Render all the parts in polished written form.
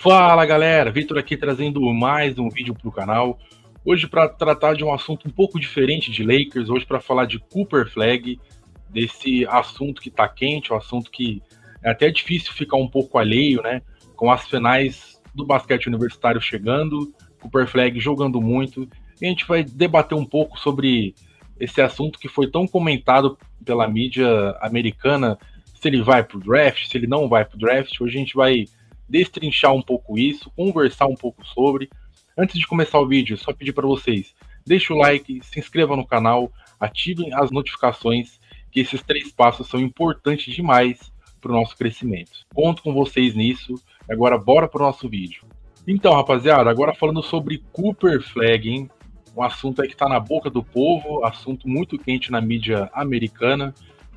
Fala galera, Vitor aqui trazendo mais um vídeo para o canal. Hoje para tratar de um assunto um pouco diferente de Lakers, hoje para falar de Cooper Flag, desse assunto que está quente, um assunto que é até difícil ficar um pouco alheio, né? Com as finais do basquete universitário chegando, Cooper Flag jogando muito, e a gente vai debater um pouco sobre esse assunto que foi tão comentado pela mídia americana, se ele vai para o draft, se ele não vai para o draft. Hoje a gente vai destrinchar um pouco isso, conversar um pouco sobre. Antes de começar o vídeo, só pedir para vocês, deixe o like, se inscreva no canal, ativem as notificações, que esses 3 passos são importantes demais para o nosso crescimento. Conto com vocês nisso. Agora bora para o nosso vídeo. Então, rapaziada, agora falando sobre Cooper Flag, hein? Um assunto aí que está na boca do povo, assunto muito quente na mídia americana,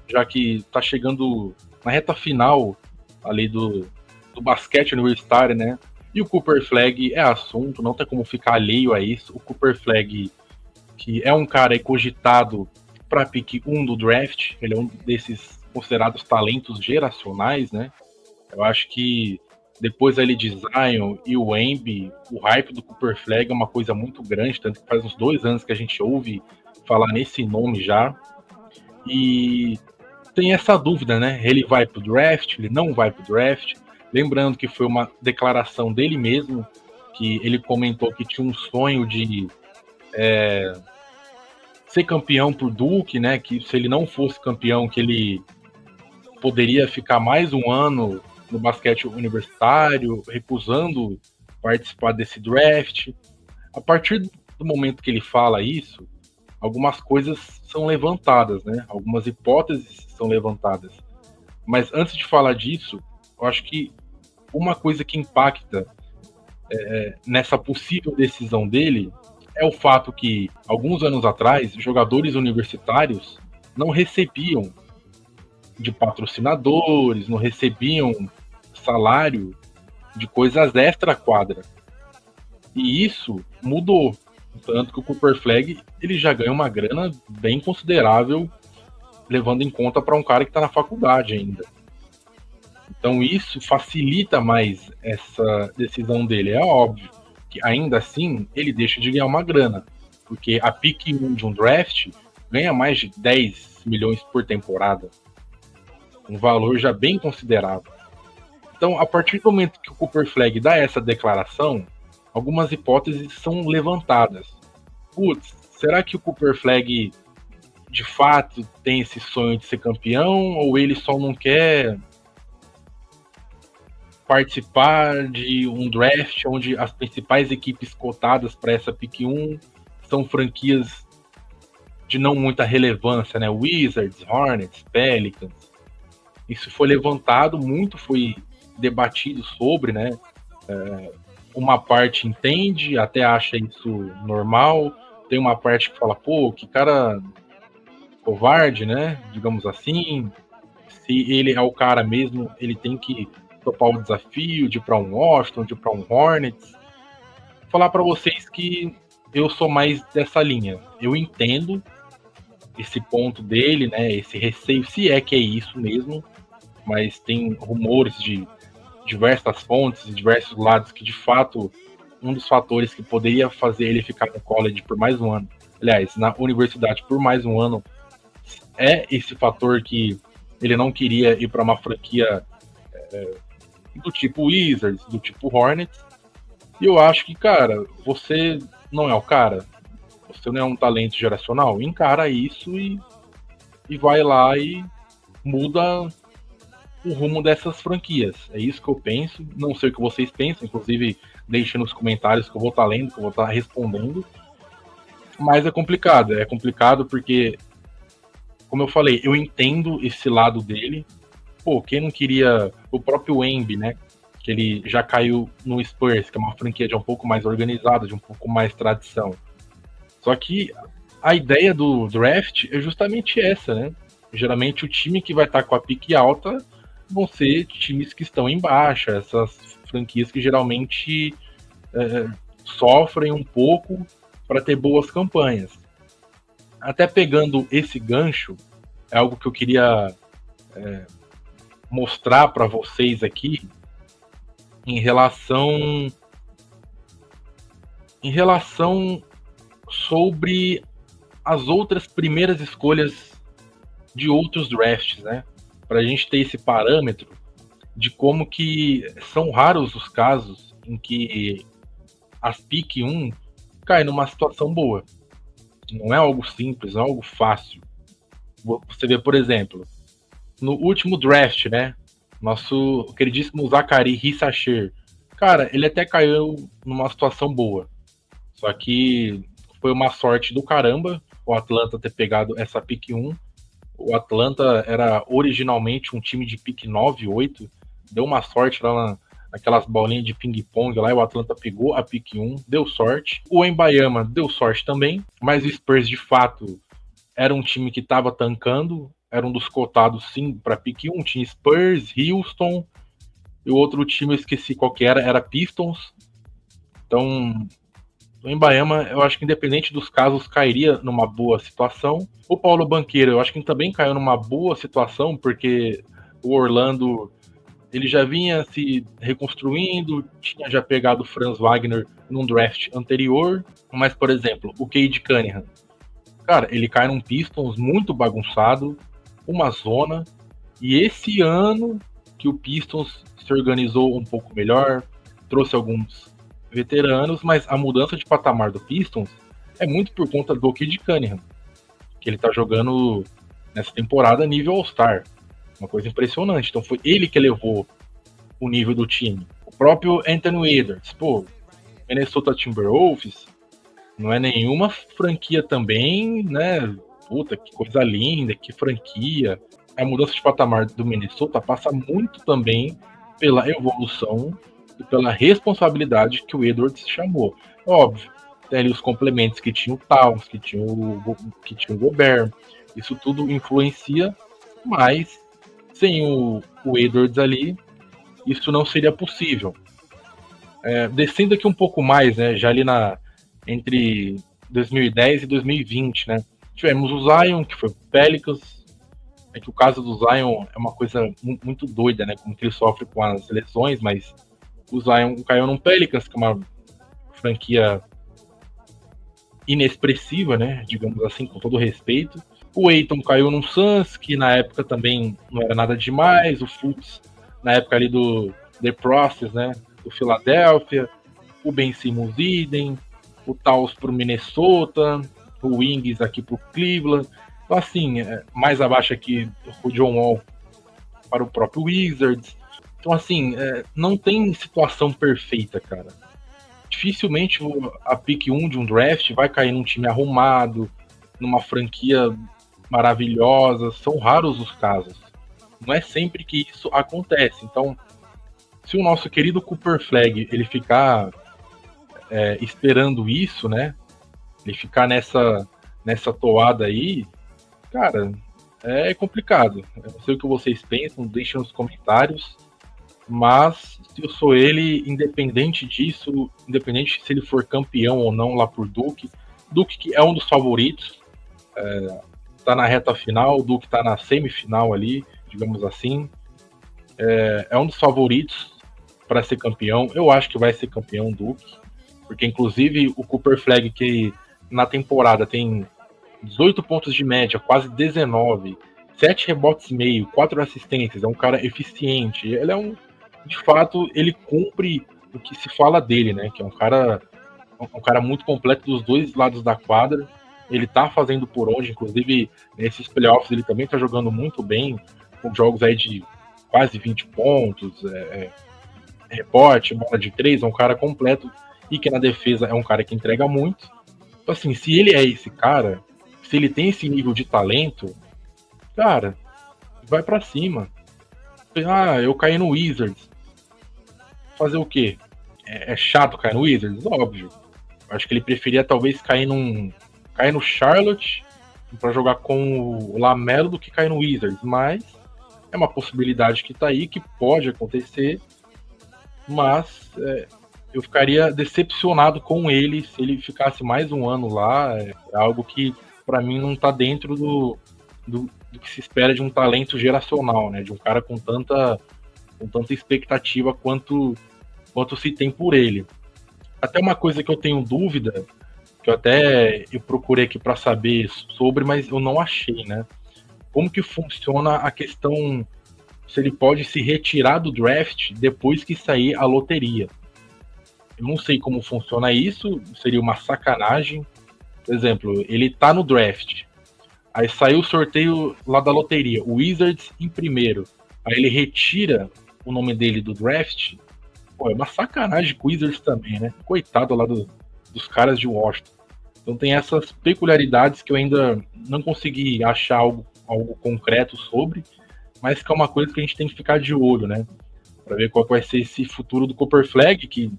já que está chegando na reta final ali do basquete universitário, né? E o Cooper Flag é assunto, não tem como ficar alheio a isso. O Cooper Flag, que é um cara cogitado para pick 1 do draft, ele é um desses considerados talentos geracionais, né? Eu acho que depois ali de Zion e o Embi, o hype do Cooper Flag é uma coisa muito grande, tanto que faz uns 2 anos que a gente ouve falar nesse nome já. E tem essa dúvida, né? Ele vai pro draft, ele não vai pro draft. Lembrando que foi uma declaração dele mesmo, que ele comentou que tinha um sonho de ser campeão por Duke, né? Que se ele não fosse campeão, que ele poderia ficar mais um ano no basquete universitário, recusando participar desse draft. A partir do momento que ele fala isso, algumas coisas são levantadas, né? Algumas hipóteses são levantadas. Mas antes de falar disso, eu acho que uma coisa que impacta nessa possível decisão dele é o fato que, alguns anos atrás, jogadores universitários não recebiam de patrocinadores, não recebiam salário de coisas extra-quadra. E isso mudou. Tanto que o Cooper Flag ele já ganha uma grana bem considerável, levando em conta para um cara que está na faculdade ainda. Então isso facilita mais essa decisão dele. É óbvio que ainda assim ele deixa de ganhar uma grana, porque a pick 1 de um draft ganha mais de 10 milhões por temporada, um valor já bem considerável. Então, a partir do momento que o Cooper Flag dá essa declaração, algumas hipóteses são levantadas. Putz, será que o Cooper Flag de fato tem esse sonho de ser campeão, ou ele só não quer participar de um draft onde as principais equipes cotadas para essa pick 1 são franquias de não muita relevância, né? Wizards, Hornets, Pelicans. Isso foi levantado, muito foi debatido sobre, né? Uma parte entende, até acha isso normal, tem uma parte que fala, pô, que cara covarde, né? Digamos assim. Se ele é o cara mesmo, ele tem que topar o desafio de ir para um Washington, de ir para um Hornets. Falar para vocês que eu sou mais dessa linha. Eu entendo esse ponto dele, né? Esse receio, se é que é isso mesmo, mas tem rumores de diversas fontes, de diversos lados, que de fato um dos fatores que poderia fazer ele ficar no college por mais um ano, aliás, na universidade por mais um ano, é esse fator que ele não queria ir para uma franquia do tipo Wizards, do tipo Hornets. E eu acho que, cara, você não é o cara, você não é um talento geracional, encara isso e vai lá e muda o rumo dessas franquias. É isso que eu penso. Não sei o que vocês pensam, inclusive deixem nos comentários que eu vou estar lendo, que eu vou estar respondendo. Mas é complicado. É complicado porque, como eu falei, eu entendo esse lado dele. Pô, quem não queria o próprio Embi, né? Que ele já caiu no Spurs, que é uma franquia de um pouco mais organizada, de um pouco mais tradição. Só que a ideia do draft é justamente essa, né? Geralmente o time que vai estar com a pique alta vão ser times que estão em baixa, essas franquias que geralmente sofrem um pouco para ter boas campanhas. Até pegando esse gancho, é algo que eu queria mostrar para vocês aqui. em relação sobre as outras primeiras escolhas de outros drafts, né? Para a gente ter esse parâmetro de como que são raros os casos em que as pick 1 cai numa situação boa. Não é algo simples, não é algo fácil. Você vê, por exemplo, no último draft, né? Nosso queridíssimo Zachary Hissasher. Cara, ele até caiu numa situação boa. Só que foi uma sorte do caramba o Atlanta ter pegado essa pick 1. O Atlanta era originalmente um time de pick 9, 8. Deu uma sorte lá naquelas bolinhas de ping-pong lá, e o Atlanta pegou a pick 1, deu sorte. O Wembanyama deu sorte também, mas o Spurs, de fato, era um time que estava tancando, era um dos cotados, sim, para pick 1. Tinha Spurs, Houston, e o outro time eu esqueci qual que era Pistons. Então, o Wembanyama, eu acho que independente dos casos, cairia numa boa situação. O Paulo Banchero, eu acho que também caiu numa boa situação, porque o Orlando, ele já vinha se reconstruindo, tinha já pegado o Franz Wagner num draft anterior, mas, por exemplo, o Cade Cunningham, cara, ele cai num Pistons muito bagunçado, uma zona, e esse ano que o Pistons se organizou um pouco melhor, trouxe alguns veteranos, mas a mudança de patamar do Pistons é muito por conta do Cade Cunningham, que ele tá jogando nessa temporada nível All-Star. Uma coisa impressionante. Então foi ele que elevou o nível do time. O próprio Anthony Edwards, pô, Minnesota Timberwolves não é nenhuma franquia também, né? Puta, que coisa linda, que franquia. A mudança de patamar do Minnesota passa muito também pela evolução e pela responsabilidade que o Edwards chamou. Óbvio, tem ali os complementos que tinha o Towns, que tinha o Gobert. Isso tudo influencia, mas sem o Edwards ali, isso não seria possível. Descendo aqui um pouco mais, né, já ali entre 2010 e 2020, né, tivemos o Zion, que foi o Pelicans. É que o caso do Zion é uma coisa muito doida, né, como que ele sofre com as lesões, mas o Zion caiu no Pelicans, que é uma franquia inexpressiva, né, digamos assim, com todo respeito. O Ayton caiu num Suns, que na época também não era nada demais. O Fultz, na época ali do The Process, né, do Philadelphia. O Ben Simmons idem. O Taus pro Minnesota. O Wings aqui pro Cleveland. Então, assim, mais abaixo aqui, o John Wall para o próprio Wizards. Então, assim, não tem situação perfeita, cara. Dificilmente a pick 1 de um draft vai cair num time arrumado, numa franquia maravilhosa. São raros os casos. Não é sempre que isso acontece. Então, se o nosso querido Cooper Flag ele ficar esperando isso, né? Ele ficar nessa toada aí, cara, é complicado. Eu não sei o que vocês pensam, deixem nos comentários. Mas se eu sou ele, independente disso, independente se ele for campeão ou não lá por Duke que é um dos favoritos, tá na reta final, o Duke tá na semifinal ali, digamos assim, é um dos favoritos para ser campeão. Eu acho que vai ser campeão o Duke, porque inclusive o Cooper Flag, que na temporada tem 18 pontos de média, quase 19, 7 rebotes e meio, 4 assistências, é um cara eficiente, ele é de fato, ele cumpre o que se fala dele, né? Que é um cara muito completo dos dois lados da quadra. Ele tá fazendo por onde, inclusive nesses playoffs ele também tá jogando muito bem, com jogos aí de quase 20 pontos, rebote, bola de 3, é um cara completo, e que na defesa é um cara que entrega muito. Então, assim, se ele é esse cara, se ele tem esse nível de talento, cara, vai para cima. Eu caí no Wizards. Fazer o quê? É chato cair no Wizards? Óbvio. Acho que ele preferia talvez cair no Charlotte para jogar com o Lamelo do que cair no Wizards, mas é uma possibilidade que tá aí, que pode acontecer, mas eu ficaria decepcionado com ele se ele ficasse mais um ano lá. É algo que para mim não tá dentro do que se espera de um talento geracional, né? De um cara com tanta expectativa quanto quanto se tem por ele. Até uma coisa que eu tenho dúvida, que eu procurei aqui para saber sobre, mas eu não achei, né? Como que funciona a questão se ele pode se retirar do draft depois que sair a loteria? Eu não sei como funciona isso, seria uma sacanagem. Por exemplo, ele tá no draft, aí saiu o sorteio lá da loteria, o Wizards em primeiro, aí ele retira o nome dele do draft. Pô, é uma sacanagem com o Wizards também, né? Coitado lá dos caras de Washington. Então tem essas peculiaridades que eu ainda não consegui achar algo concreto sobre, mas que é uma coisa que a gente tem que ficar de olho, né? Para ver qual vai ser esse futuro do Copper Flag, que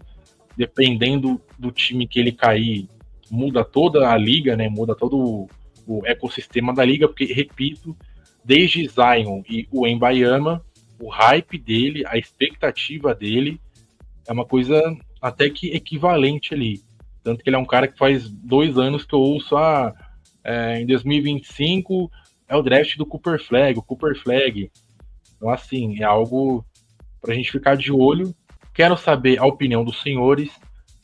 dependendo do time que ele cair, muda toda a liga, né? Muda todo o ecossistema da liga, porque, repito, desde Zion e o Wembanyama, o hype dele, a expectativa dele é uma coisa até que equivalente ali. Tanto que ele é um cara que faz 2 anos que eu ouço, em 2025 é o draft do Cooper Flag, o Cooper Flag. Então, assim, é algo para a gente ficar de olho. Quero saber a opinião dos senhores.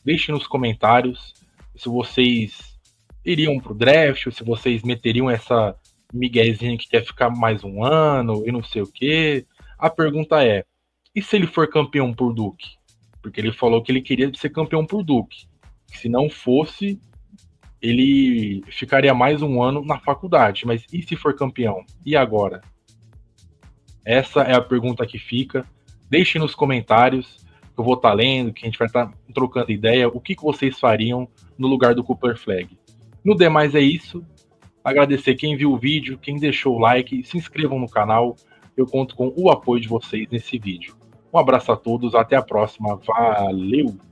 Deixem nos comentários se vocês iriam pro draft, ou se vocês meteriam essa miguezinha que quer ficar mais um ano e não sei o quê. A pergunta é, e se ele for campeão por Duke? Porque ele falou que ele queria ser campeão por Duke. Se não fosse, ele ficaria mais um ano na faculdade. Mas e se for campeão? E agora? Essa é a pergunta que fica. Deixem nos comentários, que eu vou estar lendo, que a gente vai estar trocando ideia, o que vocês fariam no lugar do Cooper Flag. No demais é isso. Agradecer quem viu o vídeo, quem deixou o like, se inscrevam no canal. Eu conto com o apoio de vocês nesse vídeo. Um abraço a todos, até a próxima. Valeu!